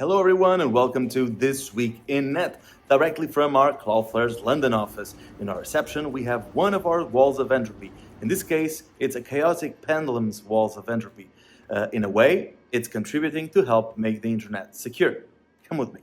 Hello everyone and welcome to This Week in Net, directly from our Cloudflare's London office. In our reception we have one of our walls of entropy. In this case, it's a chaotic pendulum's walls of entropy. In a way, it's contributing to help make the internet secure. Come with me.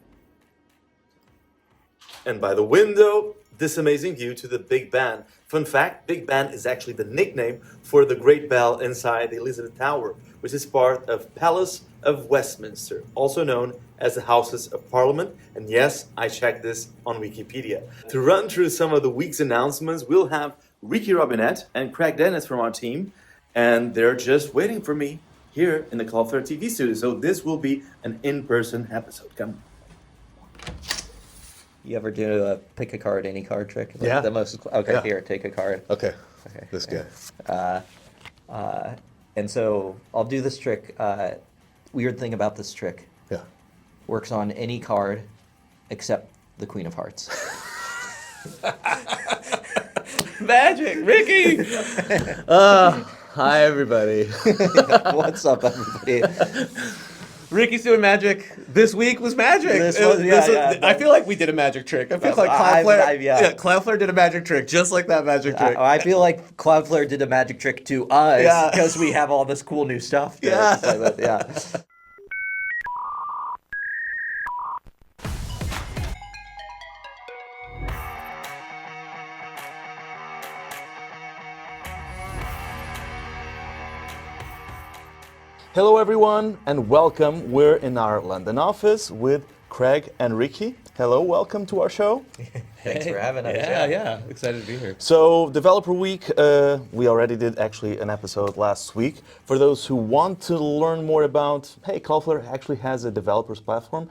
And by the window, this amazing view to the Big Ben. Fun fact, Big Ben is actually the nickname for the Great Bell inside the Elizabeth Tower, which is part of Palace of Westminster, also known as the Houses of Parliament. And yes, I checked this on Wikipedia. To run through some of the week's announcements, we'll have Ricky Robinett and Craig Dennis from our team, and they're just waiting for me here in the Cloudflare TV studio. So this will be an in-person episode. Come. You ever do a pick a card, any card trick? Like Yeah. The most. Okay, Yeah. Here, take a card. Okay. Okay. This guy. And so I'll do this trick. Weird thing about this trick, Yeah. works on any card except the Queen of Hearts. Magic, Ricky! Hi, everybody. What's up, everybody? Ricky's doing magic. This week was magic. I feel like we did a magic trick. I feel like Cloudflare, Cloudflare did a magic trick, just like that magic trick. I feel like Cloudflare did a magic trick to us because we have all this cool new stuff. Yeah. play with. Yeah. Hello, everyone, and welcome. We're in our London office with Craig and Ricky. Hello, welcome to our show. Thanks for having us. Yeah. Excited to be here. So, Developer Week, we already did actually an episode last week. For those who want to learn more about, hey, Cloudflare actually has a developers platform.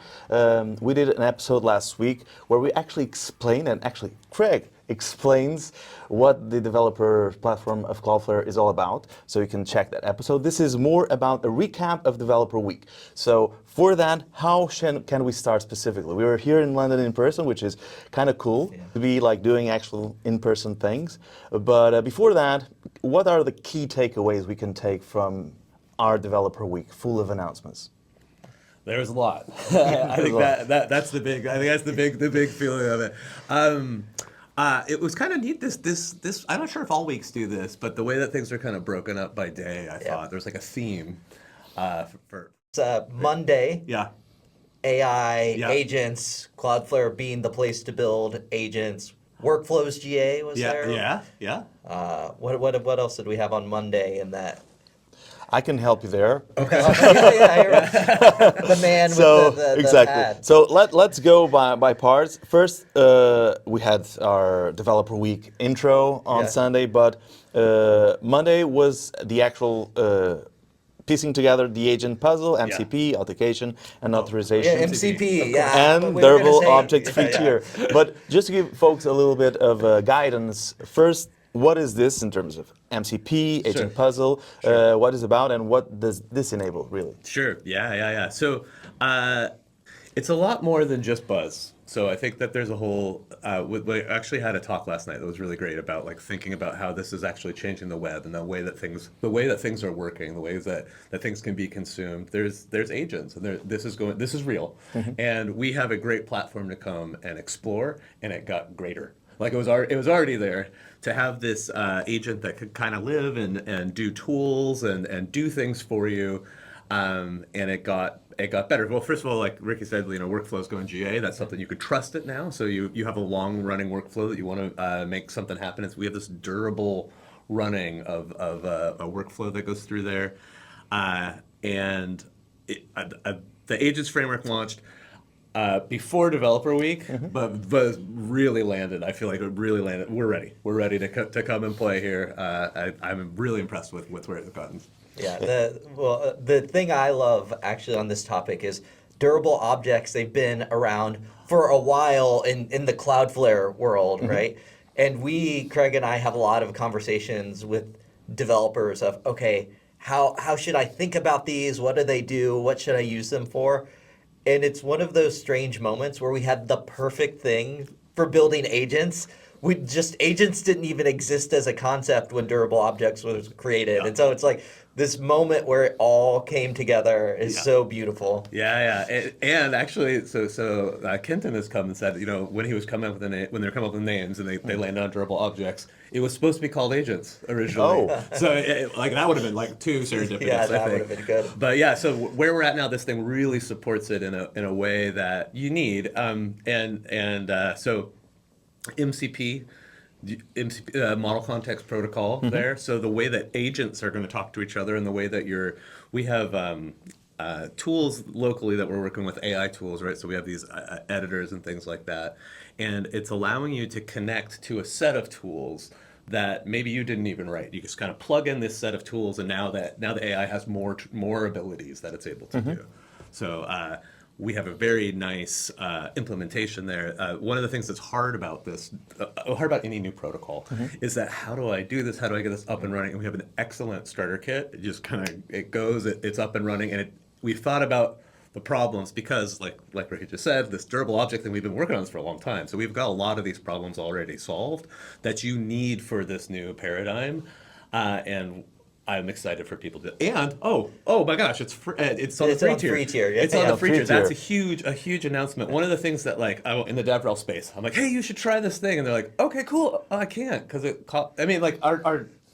We did an episode last week where we actually explained, and actually Craig explains what the developer platform of Cloudflare is all about. So you can check that episode. This is more about a recap of Developer Week. So for that, how can we start specifically? We were here in London in person, which is kind of cool to be like doing actual in-person things. But before that, what are the key takeaways we can take from our Developer Week full of announcements? There's a lot. I think that's the big. I think that's the big feeling of it. It was kind of neat. This. I'm not sure if all weeks do this, but the way that things are kind of broken up by day, I thought there's like a theme for. It's Monday. Yeah. AI, agents, Cloudflare being the place to build agents. Workflows GA was there. Yeah. What else did we have on Monday in that? I can help you there. Okay. The man with the exactly. hat. So let's go by parts. First, we had our Developer Week intro on Sunday, but Monday was the actual piecing together the agent puzzle, MCP, authentication, and authorization. Yeah, MCP, And durable object feature. But just to give folks a little bit of guidance, first, what is this in terms of MCP, agent puzzle, what is it about, and what does this enable, really? Sure, yeah. So it's a lot more than just buzz. So I think that there's a whole, we actually had a talk last night that was really great about like thinking about how this is actually changing the web and the way that things are working, the ways that things can be consumed. There's agents, and this is real. And we have a great platform to come and explore, and it got greater. Like it was already there. To have this agent that could kind of live and do tools and do things for you, and it got better. Well, first of all, like Ricky said, workflows going GA. That's something you could trust it now. So you have a long running workflow that you want to make something happen. We have this durable running of a workflow that goes through there, and the agents framework launched. Before Developer Week, but really landed. I feel like it really landed. We're ready. We're ready to come and play here. I'm really impressed with where it's gotten. Yeah, the thing I love actually on this topic is durable objects. They've been around for a while in the Cloudflare world, right? And Craig and I have a lot of conversations with developers of, okay, how should I think about these? What do they do? What should I use them for? And it's one of those strange moments where we had the perfect thing for building agents. Agents didn't even exist as a concept when durable objects was created. And so it's like this moment where it all came together is Yeah. so beautiful. Yeah, yeah, and actually, Kenton has come and said, when he was coming up with when they're coming up with names and they landed on durable objects, it was supposed to be called agents originally. Oh. So like that would have been like too serendipitous. Yeah, I that think. would have been good. But yeah, so where we're at now, this thing really supports it in a way that you need, so MCP. Model context protocol there. So the way that agents are going to talk to each other and the way that we have tools locally that we're working with, AI tools, right? So we have these editors and things like that. And it's allowing you to connect to a set of tools that maybe you didn't even write. You just kind of plug in this set of tools, and now the AI has more abilities that it's able to do. So we have a very nice implementation there. One of the things that's hard about any new protocol is that how do I do this? How do I get this up and running? And we have an excellent starter kit. It just kind of it's up and running, and we've thought about the problems because, like Ricky just said, this durable object thing, we've been working on this for a long time. So we've got a lot of these problems already solved that you need for this new paradigm, and I'm excited for people to. And oh my gosh, it's on the free tier. Free tier. Yeah. It's on the free tier. Free tier. That's a huge announcement. One of the things that in the DevRel space, I'm like, hey, you should try this thing, and they're like, okay, cool. I can't because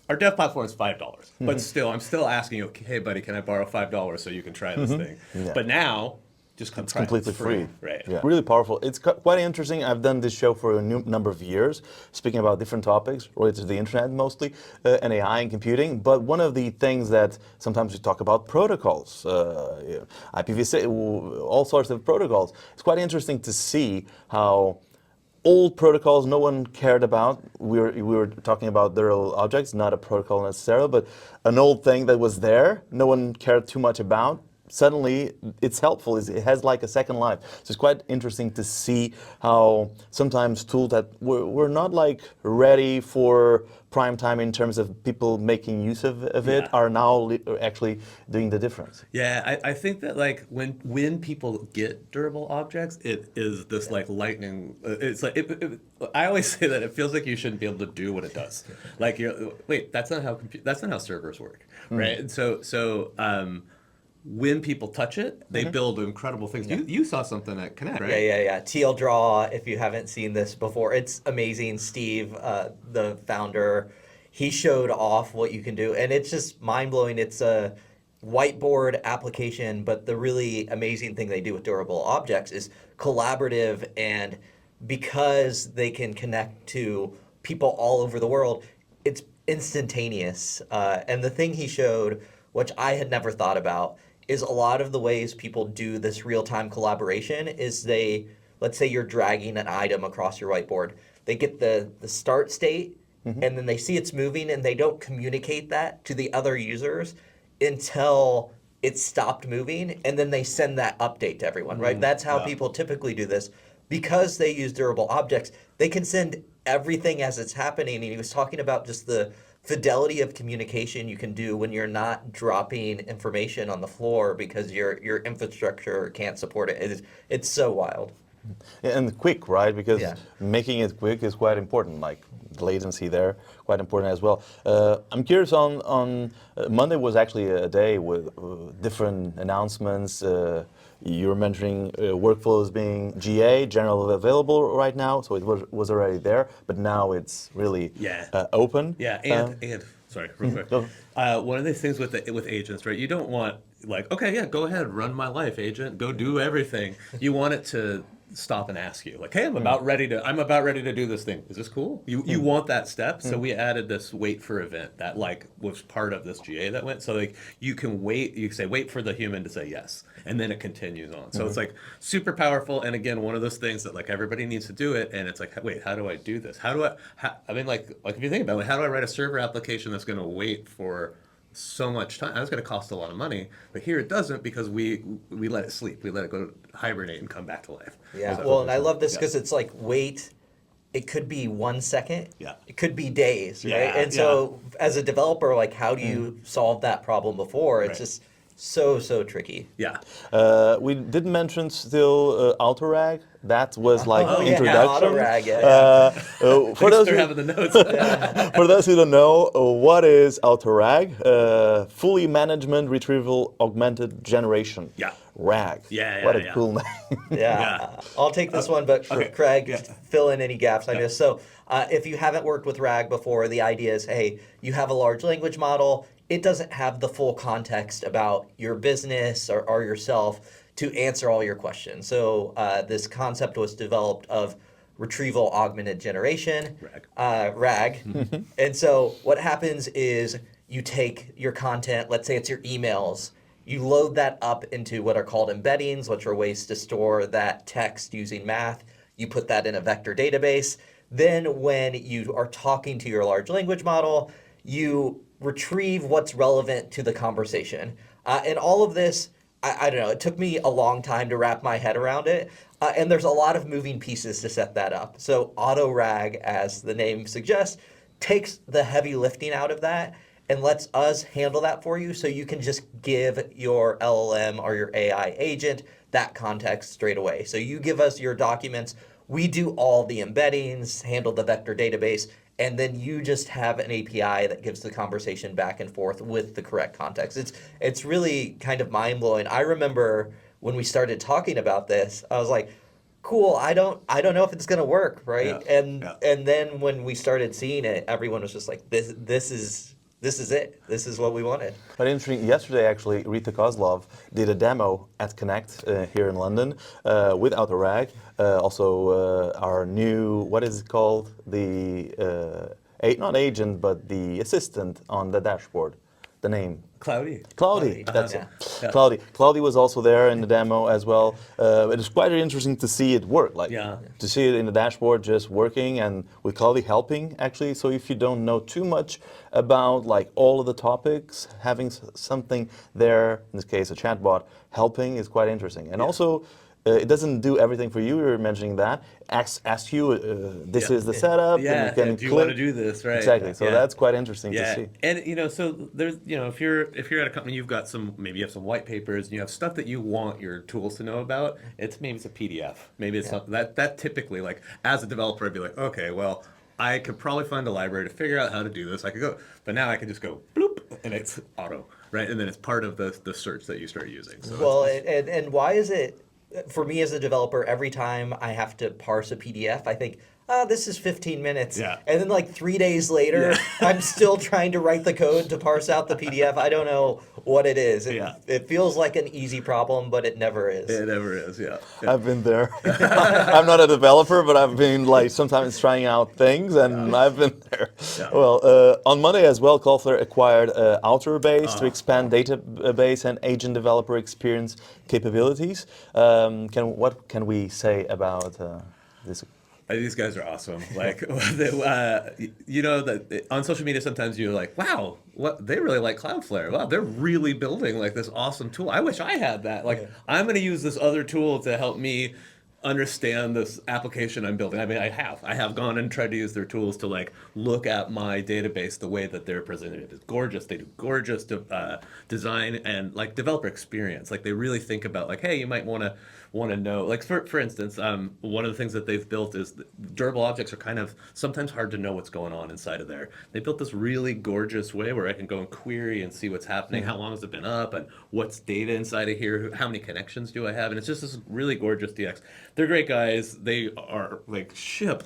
our dev platform is $5, but still, I'm still asking you, hey, buddy, can I borrow $5 so you can try this thing? Yeah. But now, just come It's try it. completely free. Right. Yeah. Really powerful. It's quite interesting. I've done this show for a number of years, speaking about different topics related to the internet mostly, and AI and computing. But one of the things that sometimes we talk about protocols, IPv6, all sorts of protocols. It's quite interesting to see how old protocols no one cared about. We were talking about durable objects, not a protocol necessarily, but an old thing that was there, no one cared too much about. Suddenly, it's helpful. It has like a second life. So it's quite interesting to see how sometimes tools that were not like ready for prime time in terms of people making use of it are now actually doing the difference. Yeah, I think that when people get durable objects, it is this like lightning. It's like I always say that it feels like you shouldn't be able to do what it does. Like wait, that's not how servers work, right? And so when people touch it, they build incredible things. You saw something at Connect, right? Yeah. TL Draw, if you haven't seen this before, it's amazing. Steve, the founder, he showed off what you can do, and it's just mind-blowing. It's a whiteboard application, but the really amazing thing they do with durable objects is collaborative, and because they can connect to people all over the world, it's instantaneous. And the thing he showed, which I had never thought about, is a lot of the ways people do this real-time collaboration is let's say you're dragging an item across your whiteboard. They get the start state, and then they see it's moving, and they don't communicate that to the other users until it's stopped moving, and then they send that update to everyone, right? That's how people typically do this. Because they use durable objects, they can send everything as it's happening, and he was talking about just the fidelity of communication you can do when you're not dropping information on the floor because your infrastructure can't support it. It's so wild. And quick, right? Because making it quick is quite important. Like the latency there, quite important as well. I'm curious on Monday was actually a day with different announcements. You were mentioning workflows being GA, general available right now, so it was already there, but now it's really open. Yeah, and sorry, real quick. One of the things with agents, right? You don't want like, okay, yeah, go ahead, run my life, agent, go do everything. You want it to stop and ask you, like, hey, I'm about ready to do this thing. Is this cool? You want that step, so we added this wait for event that like was part of this GA that went. So like you can say wait for the human to say yes, and then it continues on. So it's like super powerful. And again, one of those things that like everybody needs to do it, and it's like, wait, how do I do this? I mean, like if you think about it, how do I write a server application that's going to wait for so much time? That's going to cost a lot of money, but here it doesn't because we let it sleep. We let it go hibernate and come back to life. Yeah. So, Well, and I love this because it's like wait. It could be 1 second. Yeah. It could be days, right? Yeah, And so as a developer, like how do you solve that problem before? It's just so tricky. Yeah. We didn't mention still autorag. That was like Oh, yeah, introduction. autorag, yeah. For those They're who, having the notes. for those who don't know, what is autorag? Fully management retrieval augmented generation. Yeah. RAG. Yeah, What a yeah. cool name. Yeah. I'll take this one, but okay. Craig, Yeah. fill in any gaps I missed. So, if you haven't worked with RAG before, the idea is, hey, you have a large language model. It doesn't have the full context about your business or yourself to answer all your questions. So, this concept was developed of retrieval augmented generation, RAG. And so, what happens is you take your content, let's say it's your emails, you load that up into what are called embeddings, which are ways to store that text using math. You put that in a vector database. Then when you are talking to your large language model, you retrieve what's relevant to the conversation. And all of this, I don't know, it took me a long time to wrap my head around it. And there's a lot of moving pieces to set that up. So AutoRag, as the name suggests, takes the heavy lifting out of that and lets us handle that for you, so you can just give your LLM or your AI agent that context straight away. So you give us your documents, we do all the embeddings, handle the vector database, and then you just have an API that gives the conversation back and forth with the correct context. It's really kind of mind-blowing. I remember when we started talking about this, I was like, cool, I don't know if it's gonna work, right? Yeah. And then when we started seeing it, everyone was just like, this is it. This is what we wanted. But interesting, yesterday actually, Rita Kozlov did a demo at Connect here in London with Autorag. Also, our new, what is it called? Not agent, but the assistant on the dashboard. The name. Cloudy. Cloudy, that's yeah. it. Yeah. Cloudy was also there in the demo as well. It is quite interesting to see it work, to see it in the dashboard just working, and with Cloudy helping actually. So if you don't know too much about like all of the topics, having something there, in this case a chatbot, helping is quite interesting. And also, it doesn't do everything for you. You're mentioning that. Asks you, this is the setup. Yeah, and you can do you click. want to do this, right? Exactly. So Yeah. that's quite interesting to Yeah, see. and so there's if you're at a company, you've got maybe you have some white papers and you have stuff that you want your tools to know about. Maybe it's a PDF, maybe it's something that typically, like, as a developer, I'd be like, okay, well, I could probably find a library to figure out how to do this. I could go, but now I can just go bloop and it's auto, right? And then it's part of the search that you start using. So Well, and why is it, for me as a developer, every time I have to parse a PDF, I think, this is 15 minutes. Yeah. And then like 3 days later, I'm still trying to write the code to parse out the PDF. I don't know what it is. It feels like an easy problem, but it never is. It never is, yeah. I've been there. I'm not a developer, but I've been like sometimes trying out things, and I've been there. Yeah. Well, on Monday as well, Cloudflare acquired Outerbase to expand database and agent developer experience capabilities. What can we say about this? These guys are awesome. Like, that on social media sometimes you're like, wow, they really like Cloudflare. Wow, they're really building like this awesome tool. I wish I had that. Like, I'm going to use this other tool to help me understand this application I'm building. I mean, I have gone and tried to use their tools to like look at my database the way that they're presented. It is gorgeous. They do gorgeous design and like developer experience. Like, they really think about like, hey, you might want to know, like, for instance, one of the things that they've built is durable objects are kind of sometimes hard to know what's going on inside of there. They built this really gorgeous way where I can go and query and see what's happening, how long has it been up, and what's data inside of here, how many connections do I have, and it's just this really gorgeous DX. They're great guys. They are like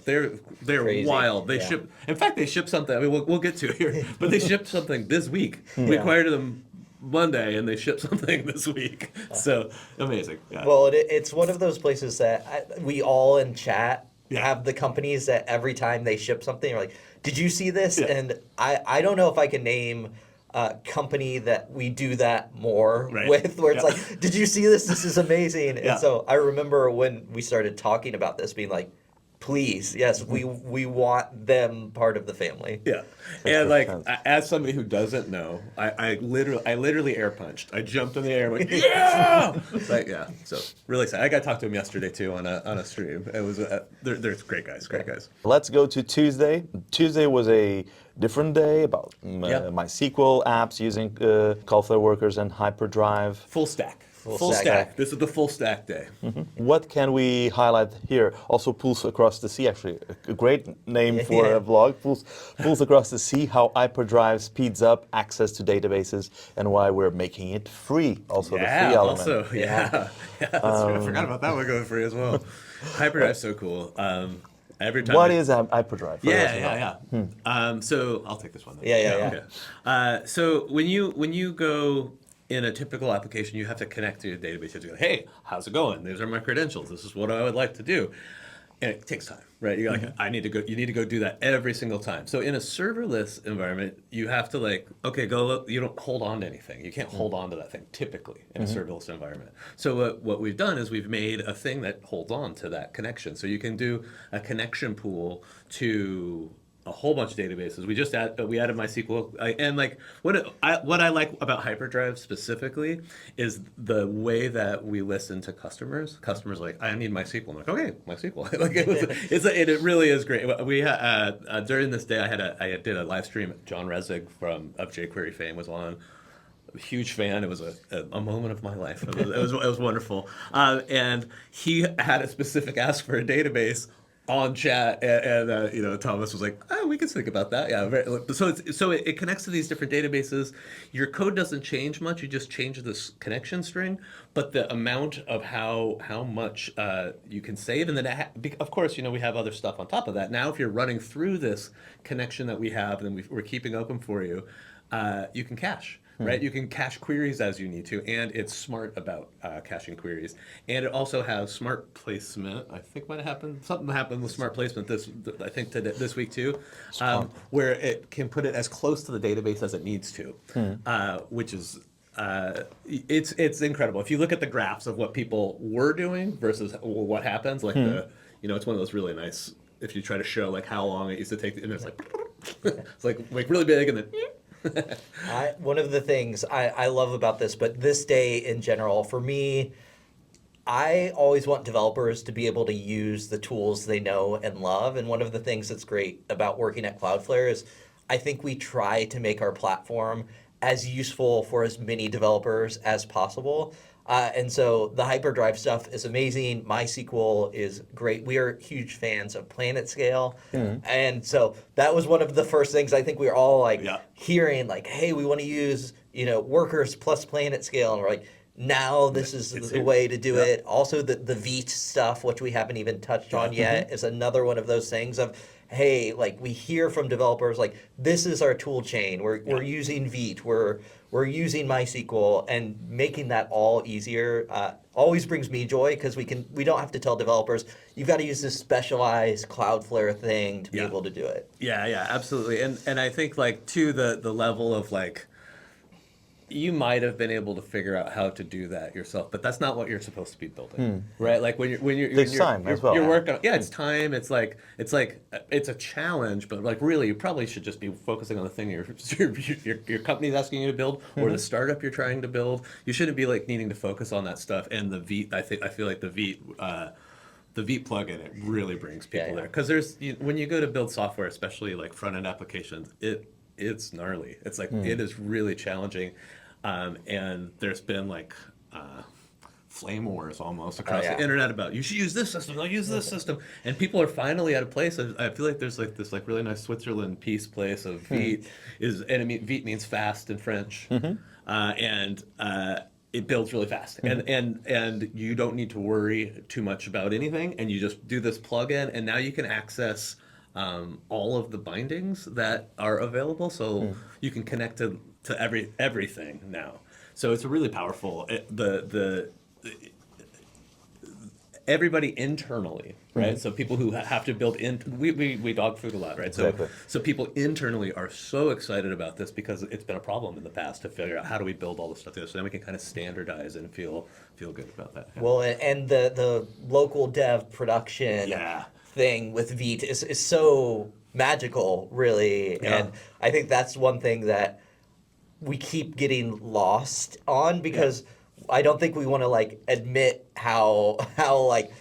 they're Crazy. Wild. They ship. In fact, they shipped something. I mean, we'll get to it here, but they shipped something this week. We acquired them Monday, and they shipped something this week. So amazing. Yeah. Well, it's one of those places that we all in chat have the companies that every time they ship something, you're like, did you see this? Yeah. And I don't know if I can name a company that we do that more Right. with, where it's like, did you see this? This is amazing. Yeah. And so I remember when we started talking about this, being like, Please, yes, we want them part of the family. Yeah, and like as somebody who doesn't know, I literally air punched. I jumped in the air, and went yeah, like yeah. So really excited. I got to talk to him yesterday too on a stream. It was they're great guys, great guys. Let's go to Tuesday. Tuesday was a different day about Yep. MySQL apps using Cloudflare workers and Hyperdrive. Full stack. Full stack. This is the full stack day. What can we highlight here? Also, Pools Across the Sea, actually, a great name for Yeah. a blog. Pools Across the Sea, how Hyperdrive speeds up access to databases and why we're making it free. Also, the free element. Also, yeah. That's true. I forgot about that one going free as well. Hyperdrive's so cool. Every time. What is Hyperdrive? For those who know? Yeah. So I'll take this one. Then. Yeah. So when you go in a typical application, you have to connect to your database. You have to go, hey, how's it going? These are my credentials. This is what I would like to do. And it takes time, right? You're like, I need to go. You need to go do that every single time. So in a serverless environment, you have to like, okay, go look. You don't hold on to anything. You can't hold on to that thing typically in a serverless environment. So what we've done is we've made a thing that holds on to that connection. So you can do a connection pool to a whole bunch of databases. We added MySQL, and like what I like about Hyperdrive specifically is the way that we listen to customers. Customers are like, I need MySQL. I'm like, okay, MySQL. Like it really is great. We during this day I did a live stream. John Resig of jQuery fame was on. Huge fan. It was a moment of my life. It was wonderful. And he had a specific ask for a database on chat, and Thomas was like, "Oh, we can think about that." Yeah. So it connects to these different databases. Your code doesn't change much. You just change this connection string, but the amount of how much you can save, and then of course we have other stuff on top of that. Now, if you're running through this connection that we have, and we're keeping open for you, you can cache. Right, you can cache queries as you need to, and it's smart about caching queries. And it also has smart placement. I think something happened with smart placement this week too, where it can put it as close to the database as it needs to, which is it's incredible. If you look at the graphs of what people were doing versus what happens, like it's one of those really nice. If you try to show like how long it used to take, and it's like it's like really big and then. One of the things I love about this, but this day in general, for me, I always want developers to be able to use the tools they know and love. And one of the things that's great about working at Cloudflare is I think we try to make our platform as useful for as many developers as possible. And so the Hyperdrive stuff is amazing. MySQL is great. We are huge fans of PlanetScale. And so that was one of the first things I think we were all like hearing, like, hey, we want to use, workers plus PlanetScale. And we're like, now this is the way to do it. Also the Vite stuff, which we haven't even touched on yet, is another one of those things of, hey, like we hear from developers, like this is our tool chain. We're using Vite. We're using MySQL, and making that all easier always brings me joy because we don't have to tell developers you've got to use this specialized Cloudflare thing to be able to do it. Yeah, absolutely. And I think like to the level of like you might have been able to figure out how to do that yourself, but that's not what you're supposed to be building, right? Like when you're Takes time as well. You're working. It's time. It's a challenge, but like really, you probably should just be focusing on the thing your company's asking you to build, or the startup you're trying to build. You shouldn't be like needing to focus on that stuff. And the Vite, I feel like the Vite plugin, it really brings people there because when you go to build software, especially like front end applications, it's gnarly. It's like it is really challenging. And there's been like flame wars almost across the internet about you should use this system, I'll use this system, and people are finally at a place. I feel like there's like this like really nice Switzerland peace place of Vite Vite means fast in French, and it builds really fast, and you don't need to worry too much about anything, and you just do this plugin, and now you can access all of the bindings that are available, so you can connect to everything now. So it's really powerful. Everybody internally, right? So people who have to build we dog food a lot, right? So people internally are so excited about this because it's been a problem in the past to figure out how do we build all this stuff together. So then we can kind of standardize and feel good about that. Well, and the local dev production thing with Vite is so magical, really. Yeah. And I think that's one thing that we keep getting lost on because I don't think we want to like admit how like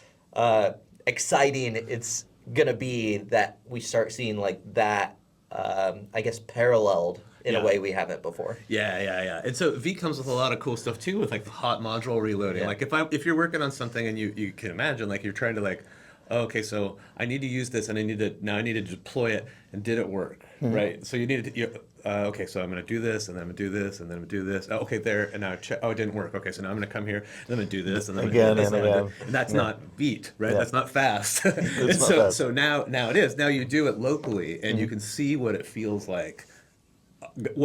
exciting it's gonna be that we start seeing like that I guess paralleled in a Yeah. way we haven't before. Yeah. And so V comes with a lot of cool stuff too, with like the hot module reloading. Yeah. Like if you're working on something and you can imagine like you're trying to like, oh, okay, so I need to use this and I need to deploy it, and did it work, right? So you need to okay, so I'm gonna do this and then I'm gonna do this and then I'm gonna do this. Oh, okay, there, and now check. Oh, it didn't work. Okay, so now I'm gonna come here and I'm gonna do this and then I'm gonna Again do this and again. and that's not beat, right? Yeah. That's not fast. It's And not so fast. so now it is. Now you do it locally and you can see what it feels like.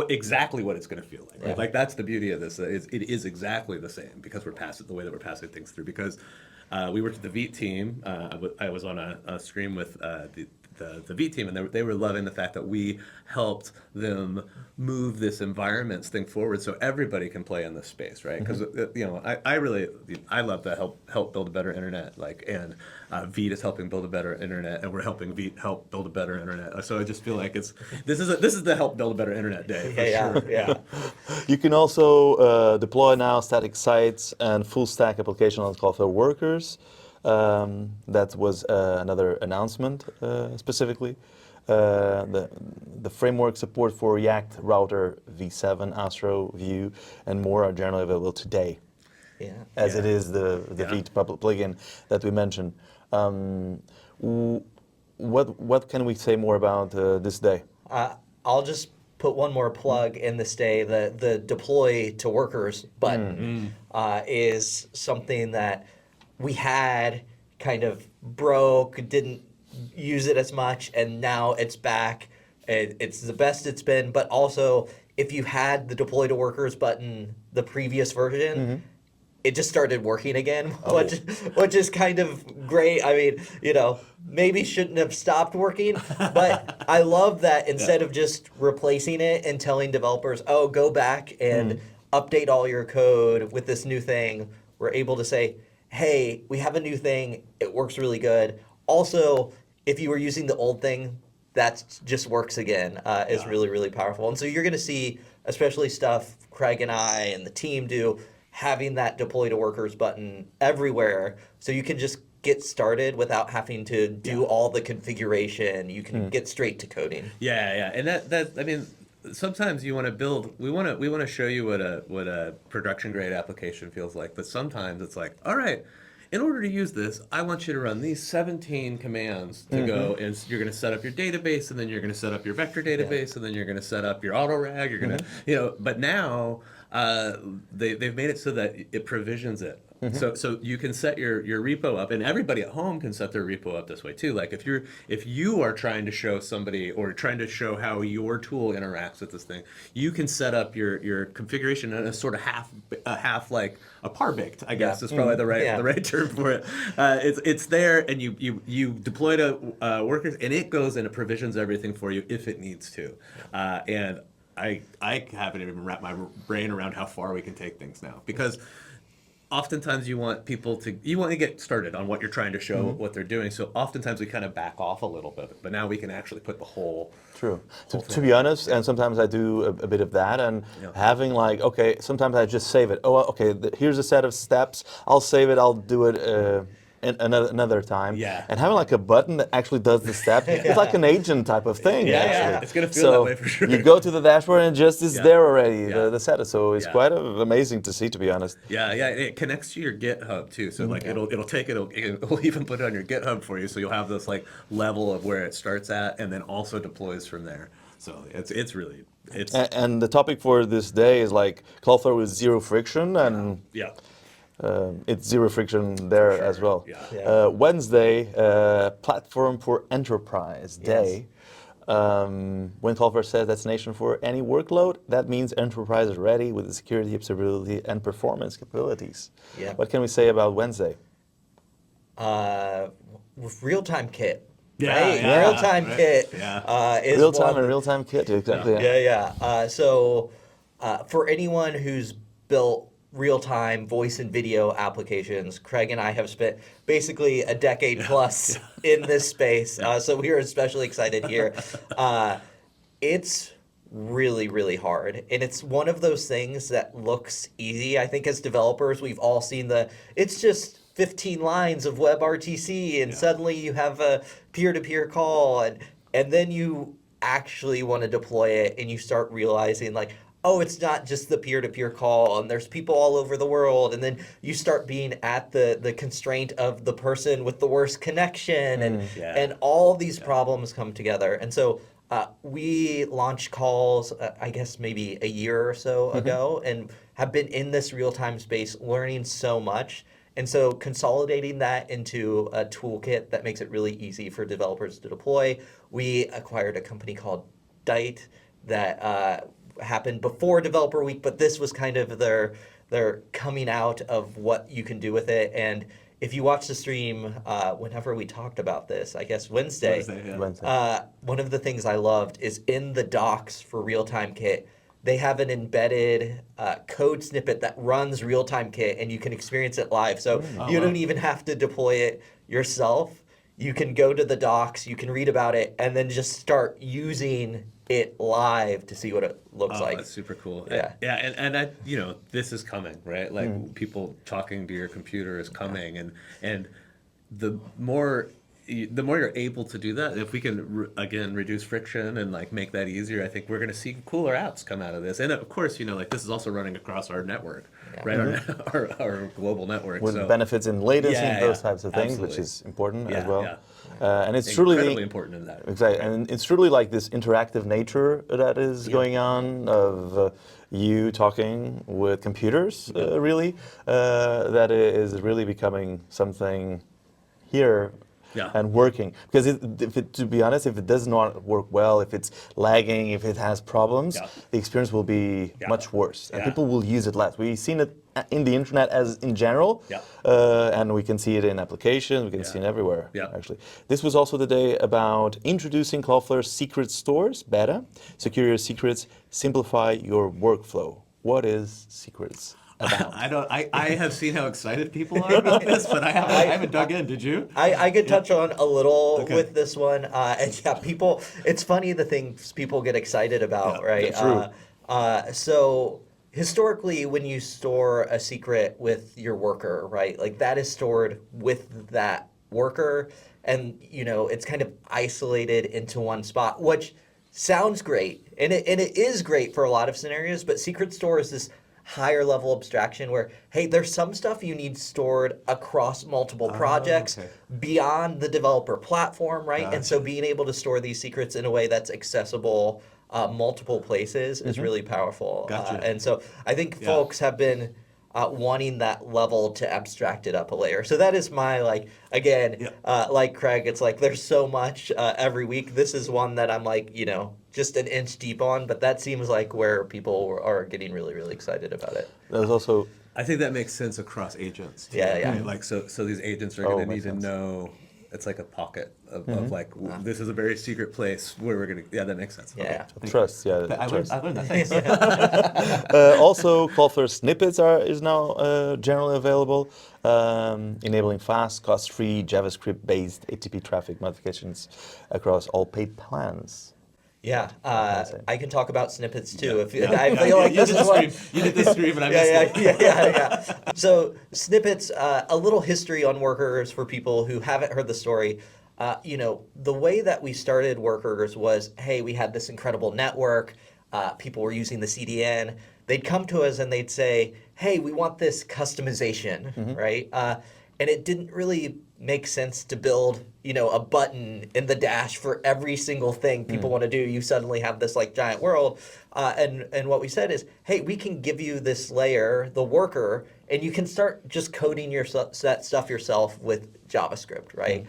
Exactly what it's going to feel like. Right? Yeah. Like that's the beauty of this. It is exactly the same because we're passing the way that we're passing things through. Because we worked with the Vite team. I was on a stream with the Vite team, and they were loving the fact that we helped them move this environments thing forward, so everybody can play in this space, right? Because I love to help build a better internet. Like, and Vite is helping build a better internet, and we're helping Vite help build a better internet. So I just feel like this is the help build a better internet day for sure. Yeah. You can also deploy now static sites and full stack application on Cloudflare Workers. That was another announcement specifically. The framework support for React, Router, V7, Astro, Vue, and more are generally available today, as it is the Vite public plugin that we mentioned. What can we say more about this day? I'll just put one more plug in this day. The deploy to workers button is something that we had kind of broke, didn't use it as much, and now it's back. It's the best it's been, but also if you had the deploy to workers button the previous version, it just started working again, which is kind of great. I mean, maybe shouldn't have stopped working, but I love that instead of just replacing it and telling developers, oh, go back and update all your code with this new thing, we're able to say, hey, we have a new thing, it works really good. Also, if you were using the old thing, that just works again, is really, really powerful. And so you're going to see, especially stuff Craig and I and the team do, having that deploy to workers button everywhere, so you can just get started without having to do all the configuration. You can get straight to coding. Yeah, and that I mean, sometimes you want to build. We want to show you what a production grade application feels like, but sometimes it's like, all right, in order to use this, I want you to run these 17 commands to go, and you're going to set up your database, and then you're going to set up your vector database, and then you're going to set up your auto rag. You're going to, but now they've made it so that it provisions it. So you can set your repo up, and everybody at home can set their repo up this way too. Like if you are trying to show somebody or trying to show how your tool interacts with this thing, you can set up your configuration in a sort of half like a par baked, I guess is probably the right term for it. It's there, and you deploy to workers, and it goes and it provisions everything for you if it needs to, and I haven't even wrapped my brain around how far we can take things now, because oftentimes you want to get started on what you're trying to show, what they're doing. So oftentimes we kind of back off a little bit, but now we can actually put the whole. True. To be honest, and sometimes I do a bit of that, and having like, okay, sometimes I just save it. Oh, okay, here's a set of steps. I'll save it. I'll do it another time. Yeah. And having like a button that actually does the step, it's like an agent type of thing. Actually. It's gonna feel that way for sure. You go to the dashboard and it just is there already, Yeah. the setup. So it's quite amazing to see, to be honest. Yeah, it connects to your GitHub too. So like it'll even put it on your GitHub for you. So you'll have this like level of where it starts at, and then also deploys from there. So it's really. And the topic for this day is like Cloudflare with zero friction, and it's zero friction there as well. Yeah. Wednesday, Platform for Enterprise Day. When Cloudflare says destination for any workload, that means enterprise is ready with the security, observability, and performance capabilities. Yeah. What can we say about Wednesday? With real-time kit. Yeah, real-time kit is Real-time one. and real-time kit, exactly. So for anyone who's built real-time voice and video applications. Craig and I have spent basically a decade plus in this space, so we are especially excited here. It's really, really hard. And it's one of those things that looks easy. I think as developers, we've all seen it's just 15 lines of WebRTC and suddenly you have a peer-to-peer call and then you actually want to deploy it and you start realizing like, oh, it's not just the peer-to-peer call and there's people all over the world. And then you start being at the constraint of the person with the worst connection and all these problems come together. And so we launched calls, I guess maybe a year or so ago, and have been in this real-time space learning so much. And so consolidating that into a toolkit that makes it really easy for developers to deploy. We acquired a company called Dite that happened before Developer Week, but this was kind of their coming out of what you can do with it. And if you watch the stream, whenever we talked about this, I guess Wednesday, one of the things I loved is in the docs for Real-Time Kit, they have an embedded code snippet that runs Real-Time Kit, and you can experience it live. So you don't even have to deploy it yourself. You can go to the docs, you can read about it, and then just start using it live to see what it looks like. That's super cool. Yeah. And I, this is coming, right? Like people talking to your computer is coming, and the more you're able to do that, if we can again reduce friction and like make that easier, I think we're going to see cooler apps come out of this. And of course, like this is also running across our network, right? Our global network with benefits in latency and those types of things, which is important as well. Yeah. And it's incredibly truly important in that. Exactly, Right? and it's truly like this interactive nature that is going on of you talking with computers, really, that is really becoming something here. And working, because to be honest, if it does not work well, if it's lagging, if it has problems, the experience will be much worse, and people will use it less. We've seen it in the internet as in general, and we can see it in applications, we can see it everywhere, actually. This was also the day about introducing Cloudflare's secret stores, beta, secure your secrets, simplify your workflow. What is secrets? I have seen how excited people are about this, but I haven't dug in. Did you? I could touch on a little with this one. And people, it's funny the things people get excited about, right? So historically, when you store a secret with your worker, right, like that is stored with that worker, and it's kind of isolated into one spot, which sounds great, and it is great for a lot of scenarios. But secret store is this higher level abstraction where, hey, there's some stuff you need stored across multiple projects beyond the developer platform, right? And so being able to store these secrets in a way that's accessible multiple places is really powerful. And so I think folks have been wanting that level to abstract it up a layer. So that is my, like Craig, it's like there's so much every week. This is one that I'm like, just an inch deep on, but that seems like where people are getting really, really excited about it. There's also... I think that makes sense across agents. Too, right? Like, so these agents are going to need to know, it's like a pocket of like, this is a very secret place where we're going to, that makes sense. Yeah. Okay. Trust, I learned that. Also, Cloudflare snippets is now generally available, enabling fast, cost-free, JavaScript-based HTTP traffic modifications across all paid plans. Yeah, I can talk about snippets too. I feel like this is what you did the stream, and I missed it. Yeah. So snippets, a little history on workers for people who haven't heard the story. The way that we started workers was, hey, we had this incredible network. People were using the CDN. They'd come to us and they'd say, hey, we want this customization, right? And it didn't really make sense to build, a button in the dash for every single thing people want to do. You suddenly have this like giant world. And what we said is, hey, we can give you this layer, the worker, and you can start just coding that stuff yourself with JavaScript, right?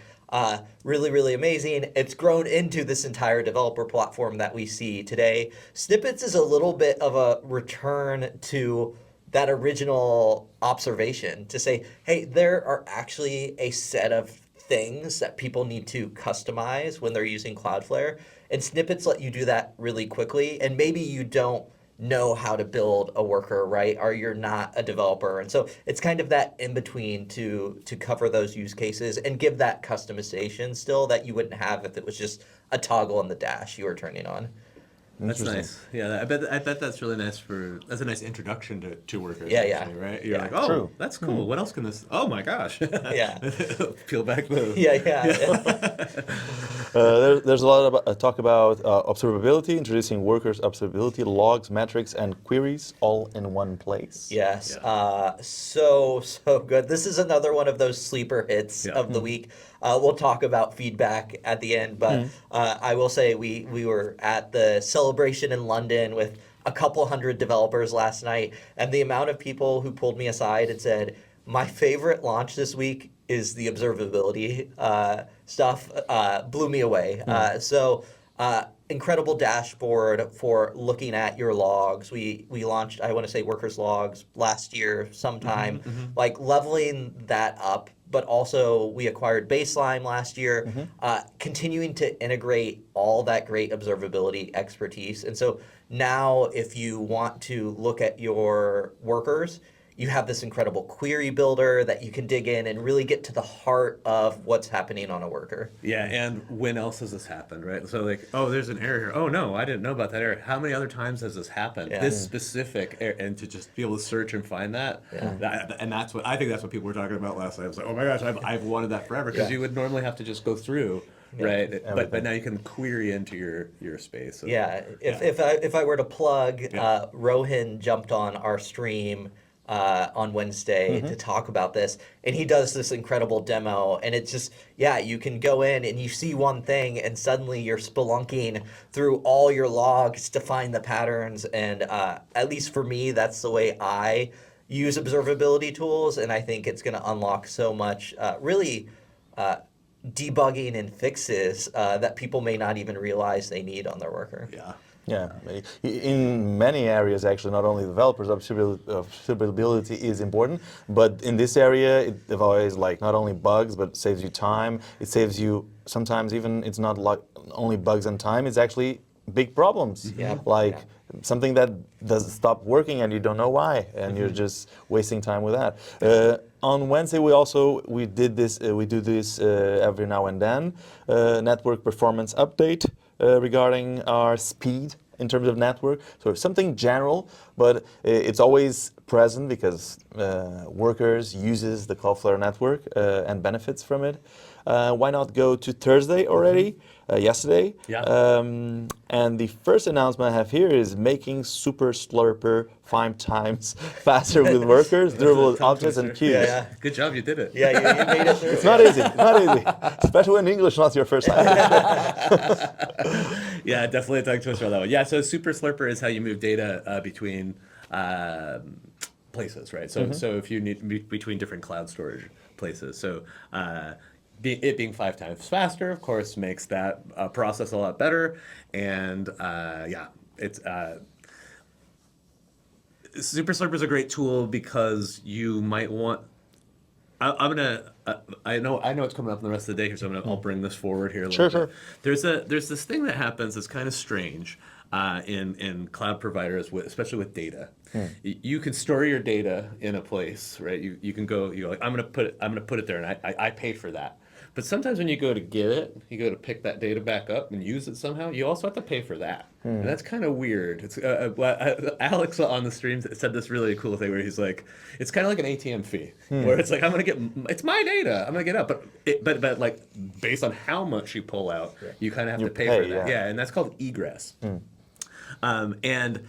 Really, really amazing. It's grown into this entire developer platform that we see today. Snippets is a little bit of a return to that original observation to say, hey, there are actually a set of things that people need to customize when they're using Cloudflare, and snippets let you do that really quickly, and maybe you don't know how to build a worker, right? Or you're not a developer. And so it's kind of that in between to cover those use cases and give that customization still that you wouldn't have if it was just a toggle on the dash you were turning on. That's Interesting. nice. Yeah, I bet that's really nice that's a nice introduction to workers. Yeah, actually, yeah. right? You're Yeah. like, oh, True. that's cool. What else can this? Oh my gosh. Yeah. Peel back the. Yeah. There's a lot of talk about observability, introducing workers' observability, logs, metrics, and queries all in one place. Yes. Yeah. So good. This is another one of those sleeper hits Yeah. of the week. We'll talk about feedback at the end, but I will say we were at the celebration in London with a couple hundred developers last night, and the amount of people who pulled me aside and said, "My favorite launch this week is the observability stuff," blew me away. Incredible dashboard for looking at your logs. We launched, I want to say, workers logs last year sometime, like leveling that up. But also we acquired Baseline last year, continuing to integrate all that great observability expertise. And so now if you want to look at your workers, you have this incredible query builder that you can dig in and really get to the heart of what's happening on a worker. Yeah, and when else has this happened, right? So like, oh, there's an error here. Oh no, I didn't know about that error. How many other times has this happened? Yeah. This specific error, and to just be able to search and find that, and that's what I think that's what people were talking about last night. I was like, oh my gosh, I've wanted that forever because you would normally have to just go through, right? But now you can query into your space. And, If I were to plug, Yeah. Rohin jumped on our stream on Wednesday to talk about this, and he does this incredible demo, and it's just, you can go in and you see one thing and suddenly you're spelunking through all your logs to find the patterns, and at least for me, that's the way I use observability tools, and I think it's going to unlock so much really debugging and fixes that people may not even realize they need on their worker. Yeah. Yeah, in many areas, actually, not only developers, observability is important, but in this area, it avoids like not only bugs, but saves you time. It saves you sometimes even it's not like only bugs and time. It's actually big problems, something that doesn't stop working and you don't know why, and you're just wasting time with that. On Wednesday, we do this every now and then, network performance update. Regarding our speed in terms of network. So something general, but it's always present because workers uses the Cloudflare network and benefits from it. Why not go to Thursday already? Yesterday. Yeah. And the first announcement I have here is making Super Slurper 5 times faster with workers, durable objects, and queues. Yeah. Good job, you did it. Yeah, you made it through. It's not easy. It's not easy, especially when English not your first language. Yeah, definitely a tongue twister on that one. Yeah, so Super Slurper is how you move data between places, right? So if you need between different cloud storage places. So it being 5 times faster, of course, makes that process a lot better. And it's Super Slurper is a great tool because you might want. I'm gonna. I know it's coming up in the rest of the day here, so I'll bring this forward here a little bit. Sure. There's this thing that happens that's kind of strange in cloud providers, especially with data. You can store your data in a place, right? You can go. You're like, I'm gonna put it there, and I pay for that. But sometimes when you go to get it, you go to pick that data back up and use it somehow, you also have to pay for that. And that's kind of weird. It's Alex on the stream said this really cool thing where he's like, it's kind of like an ATM fee, where it's like, it's my data, I'm gonna get up, but like based on how much you pull out, you kind of have to pay for that. Yeah, and that's called egress. And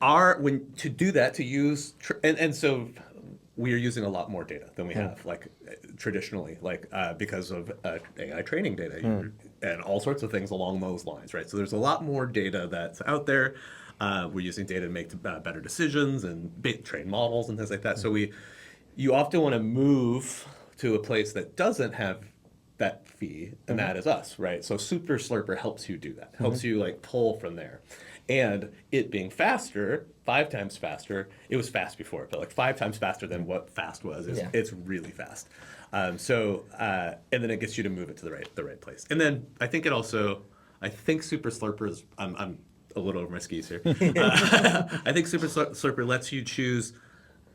to do that, to use and so we are using a lot more data than we have, like traditionally, because of AI training data and all sorts of things along those lines, right? So there's a lot more data that's out there. We're using data to make better decisions and train models and things like that. So you often want to move to a place that doesn't have that fee, and that is us, right? So Super Slurper helps you do that, helps you like pull from there. And it being faster, 5 times faster, it was fast before, but like 5 times faster than what fast was. It's really fast. And then it gets you to move it to the right place. And then I think Super Slurper is, I'm a little over my skis here. I think Super Slurper lets you choose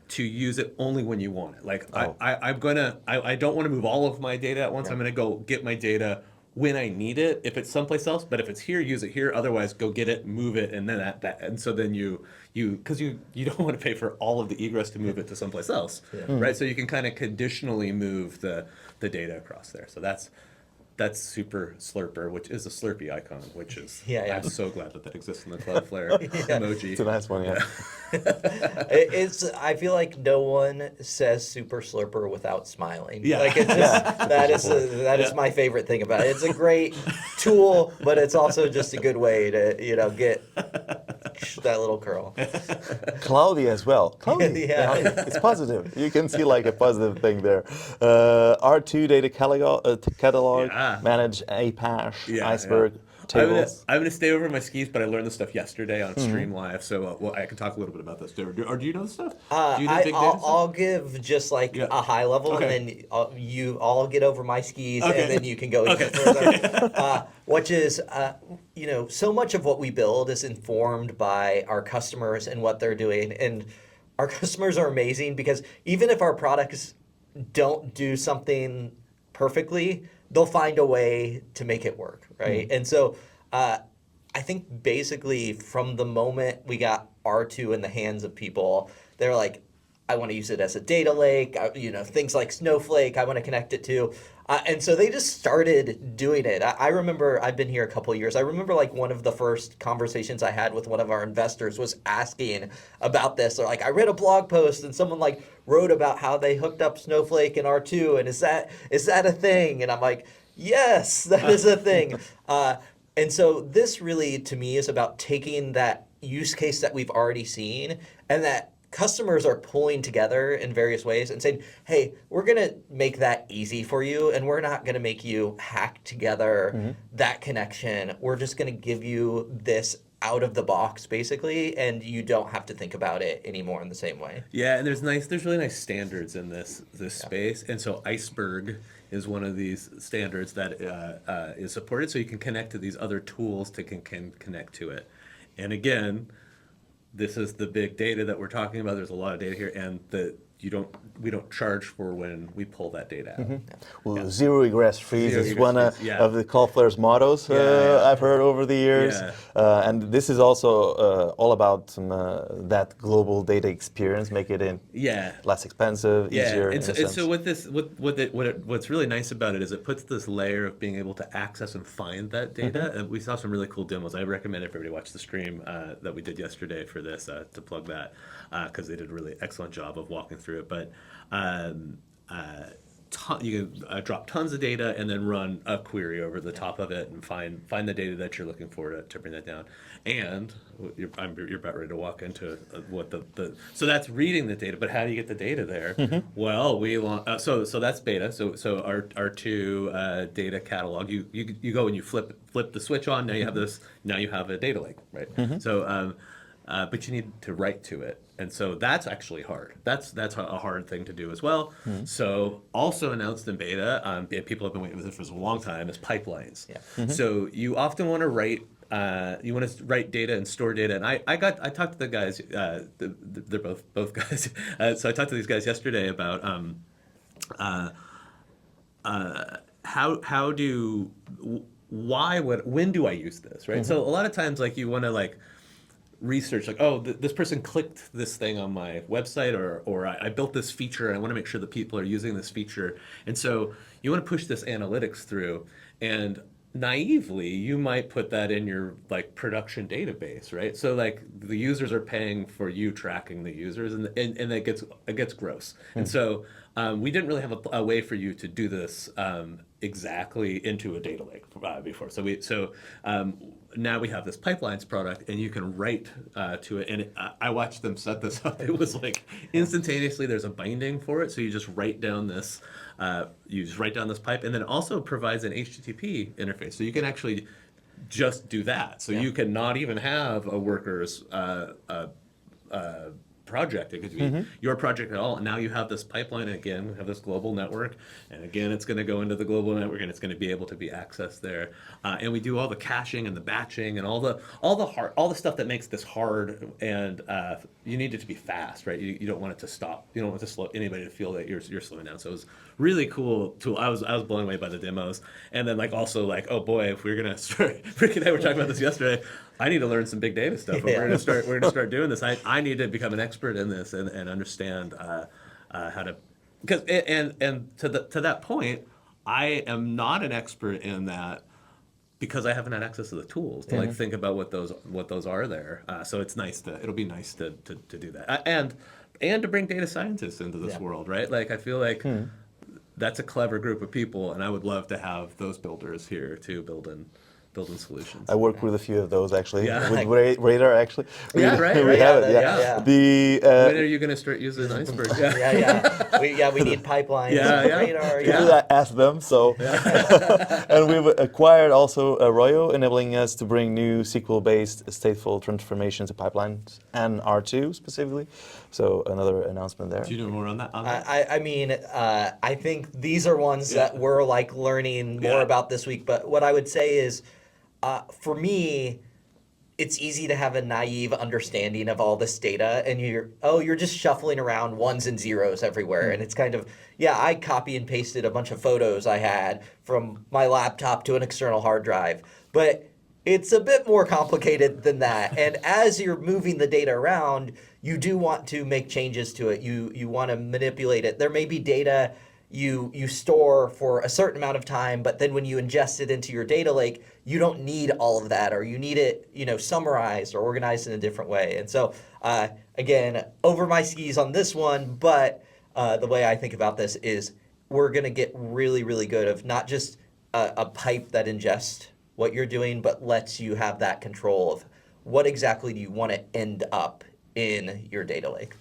to use it only when you want it. Like I don't want to move all of my data at once. I'm gonna go get my data when I need it. If it's someplace else, but if it's here, use it here. Otherwise, go get it, move it, and then and so then you because you don't want to pay for all of the egress to move it to someplace else, right? So you can kind of conditionally move the data across there. So that's Super Slurper, which is a Slurpee icon, which is I'm so glad that exists in the Cloudflare emoji. It's a nice one, yeah. I feel like no one says Super Slurper without smiling. Yeah. Like it's just, that is my favorite thing about it. It's a great tool, but it's also just a good way to get that little curl. Cloudy as well. Cloudy. Yeah. It's positive. You can see like a positive thing there. R2 data catalog, manage Apache, Iceberg, tables. I'm gonna stay over my skis, but I learned this stuff yesterday on Stream Live, so I can talk a little bit about this. Do you know this stuff? Do you know big data stuff? I'll give just like a high level, and then I'll get over my skis, and then you can go even further. Which is, so much of what we build is informed by our customers and what they're doing, and our customers are amazing because even if our products don't do something perfectly, they'll find a way to make it work, right? And so I think basically from the moment we got R2 in the hands of people, they're like, I want to use it as a data lake, things like Snowflake, I want to connect it to. And so they just started doing it. I remember, I've been here a couple of years. I remember like one of the first conversations I had with one of our investors was asking about this. They're like, I read a blog post and someone like wrote about how they hooked up Snowflake and R2, and is that a thing? And I'm like, yes, that is a thing. And so this really, to me, is about taking that use case that we've already seen and that customers are pulling together in various ways and saying, hey, we're going to make that easy for you, and we're not going to make you hack together that connection. We're just going to give you this out of the box, basically, and you don't have to think about it anymore in the same way. Yeah, and there's really nice standards in this space, and so Iceberg is one of these standards that is supported, so you can connect to these other tools to can connect to it. And again, this is the big data that we're talking about. There's a lot of data here, and we don't charge for when we pull that data out. Well, zero regress freeze Zero is regress one freeze, of the Cloudflare's mottos I've heard over the years. And this is also all about that global data experience, make it less expensive, easier. And so what's really nice about it is it puts this layer of being able to access and find that data. And we saw some really cool demos. I recommend everybody watch the stream that we did yesterday for this to plug that, because they did a really excellent job of walking through it. But you can drop tons of data and then run a query over the top of it and find the data that you're looking for to bring that down. And you're about ready to walk into what so that's reading the data. But how do you get the data there? Well, so that's beta. So our two data catalog. You go and you flip the switch on. Now you have this. Now you have a data lake, right? So but you need to write to it. And so that's actually hard. That's a hard thing to do as well. So also announced in beta, people have been waiting for this for a long time, is pipelines. So you often want to write data and store data. And I talked to the guys. They're both guys. So I talked to these guys yesterday about when do I use this, right? So a lot of times, like, you want to research, like, this person clicked this thing on my website, or I built this feature and I want to make sure that people are using this feature. And so you want to push this analytics through, and naively you might put that in your production database, right? So the users are paying for you tracking the users, and it gets gross. And so we didn't really have a way for you to do this exactly into a data lake before. So now we have this pipelines product, and you can write to it. And I watched them set this up. It was instantaneously there's a binding for it. So you just write down this pipe, and then it also provides an HTTP interface. So you can actually just do that. So you can not even have a worker's project. It could be your project at all. And now you have this pipeline, and again, we have this global network, and again, it's going to go into the global network, and it's going to be able to be accessed there. And we do all the caching and the batching and all the stuff that makes this hard. And you need it to be fast, right? You don't want it to stop. You don't want to slow anybody to feel that you're slowing down. So it was really cool tool. I was blown away by the demos, and then also oh boy, if we're gonna start, Rick and I were talking about this yesterday. I need to learn some big data stuff. If we're gonna start doing this. I need to become an expert in this and understand how to, because and to that point, I am not an expert in that because I haven't had access to the tools to think about what those are there. So it'll be nice to do that and to bring data scientists into this world, right? I feel like that's a clever group of people, and I would love to have those builders here too, building solutions. I work with a few of those actually. Yeah. With Radar actually. Right. We have it. Yeah. When are you going to start using Iceberg? We need pipelines. Radar. To do that, ask them. So, and we've acquired also Arroyo, enabling us to bring new SQL-based stateful transformations to pipelines and R2 specifically. So another announcement there. Do you know more on that? I think these are ones that we're learning more about this week. But what I would say is, for me, it's easy to have a naive understanding of all this data, and you're just shuffling around ones and zeros everywhere, and it's kind of, I copy and pasted a bunch of photos I had from my laptop to an external hard drive, but it's a bit more complicated than that. And as you're moving the data around, you do want to make changes to it. You want to manipulate it. There may be data you store for a certain amount of time, but then when you ingest it into your data lake, you don't need all of that, or you need it, summarized or organized in a different way. And so, again, over my skis on this one, but the way I think about this is we're going to get really, really good of not just a pipe that ingests what you're doing, but lets you have that control of what exactly do you want to end up in your data lake.